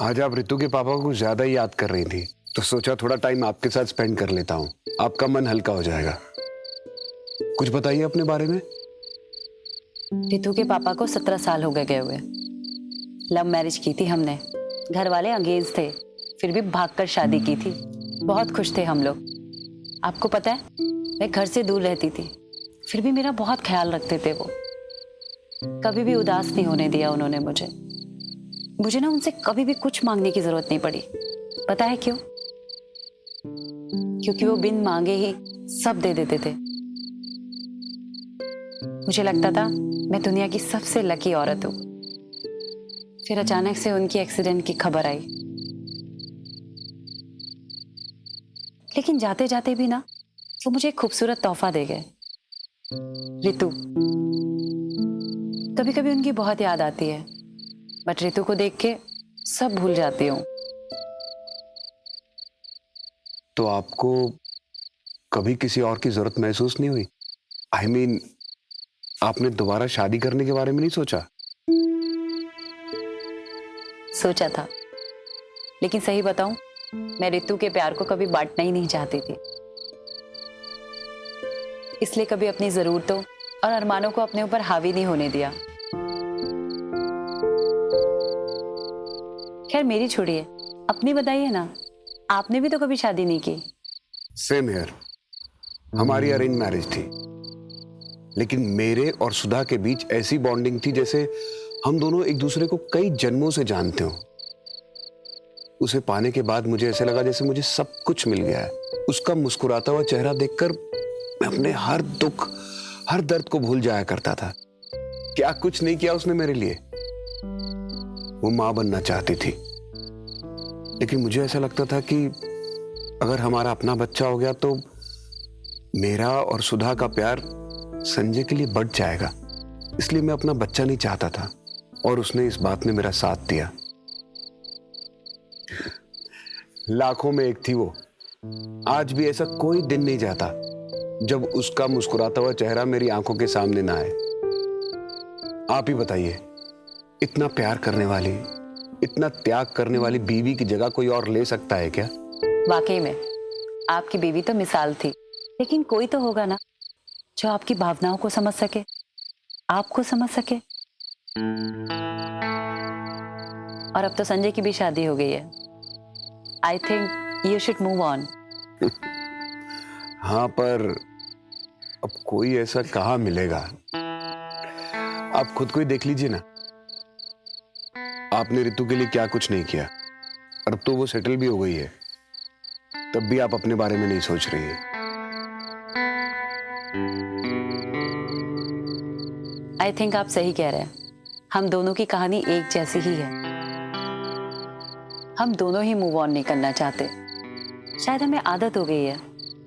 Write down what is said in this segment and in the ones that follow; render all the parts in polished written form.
आज आप रितु के पापा को ज्यादा ही याद कर रही थी, तो सोचा थोड़ा टाइम आपके साथ स्पेंड कर लेता हूँ, आपका मन हल्का हो जाएगा। कुछ बताइए अपने बारे में। रितु के पापा को 17 साल हो गए हुए। लव मैरिज की थी हमने, घर वाले अंगेज थे, फिर भी भागकर शादी की थी। बहुत खुश थे हम लोग। आपको पता है, मैं घर से दूर रहती थी, फिर भी मेरा बहुत ख्याल रखते थे वो। कभी भी उदास नहीं होने दिया उन्होंने मुझे ना उनसे कभी भी कुछ मांगने की जरूरत नहीं पड़ी। पता है क्यों? क्योंकि वो बिन मांगे ही सब दे देते थे। मुझे लगता था मैं दुनिया की सबसे लकी औरत हूं। फिर अचानक से उनकी एक्सीडेंट की खबर आई, लेकिन जाते जाते भी ना वो मुझे एक खूबसूरत तोहफा दे गए, रितु। कभी कभी उनकी बहुत याद आती है, बट रितु को देख के सब भूल जाती हूँ। तो आपको कभी किसी और की जरूरत महसूस नहीं हुई? आई मीन, आपने दोबारा शादी करने के बारे में नहीं सोचा? सोचा था, लेकिन सही बताऊं, मैं रितु के प्यार को कभी बांटना ही नहीं चाहती थी। इसलिए कभी अपनी जरूरतों और अरमानों को अपने ऊपर हावी नहीं होने दिया। खैर मेरी छोड़िए, अपनी बताइए ना, आपने भी तो कभी शादी नहीं की। Same here. हमारी अरेंज मैरिज थी, लेकिन मेरे और सुधा के बीच ऐसी बॉन्डिंग थी जैसे हम दोनों एक दूसरे को कई जन्मों से जानते हो। उसे पाने के बाद मुझे ऐसे लगा जैसे मुझे सब कुछ मिल गया है। उसका मुस्कुराता हुआ चेहरा देखकर मैं अपने हर दुख, हर दर्द को भूल जाया करता था। क्या कुछ नहीं किया उसने मेरे लिए। वो मां बनना चाहती थी, लेकिन मुझे ऐसा लगता था कि अगर हमारा अपना बच्चा हो गया तो मेरा और सुधा का प्यार संजय के लिए बढ़ जाएगा। इसलिए मैं अपना बच्चा नहीं चाहता था, और उसने इस बात में मेरा साथ दिया। लाखों में एक थी वो। आज भी ऐसा कोई दिन नहीं जाता जब उसका मुस्कुराता हुआ चेहरा मेरी आंखों के सामने ना आए। आप ही बताइए, इतना प्यार करने वाली, इतना त्याग करने वाली बीवी की जगह कोई और ले सकता है क्या? वाकई में आपकी बीवी तो मिसाल थी, लेकिन कोई तो होगा ना जो आपकी भावनाओं को समझ सके, आपको समझ सके। और अब तो संजय की भी शादी हो गई है। I think you should move on. हाँ, पर अब कोई ऐसा कहाँ मिलेगा? आप खुद को ही देख लीजिए ना। आपने रितु के लिए क्या कुछ नहीं किया, और अब तो वो सेटल भी हो गई है, तब भी आप अपने बारे में नहीं सोच रही है। आई थिंक आप सही कह रहे हैं। हम दोनों की कहानी एक जैसी ही है। हम दोनों ही मूव ऑन नहीं करना चाहते। शायद हमें आदत हो गई है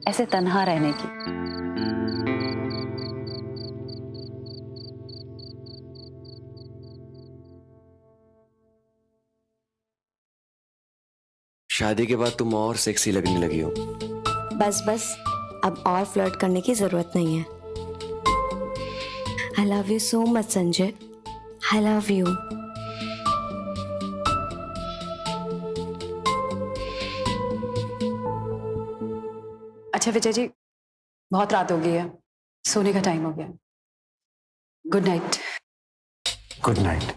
ऐसे तन्हा रहने की। शादी के बाद तुम और सेक्सी लगने लगी हो। बस बस, अब और फ्लर्ट करने की जरूरत नहीं है। I love you so much Sanjay. I love you. अच्छा विजय जी, बहुत रात हो गई है, सोने का टाइम हो गया। Good night. Good night.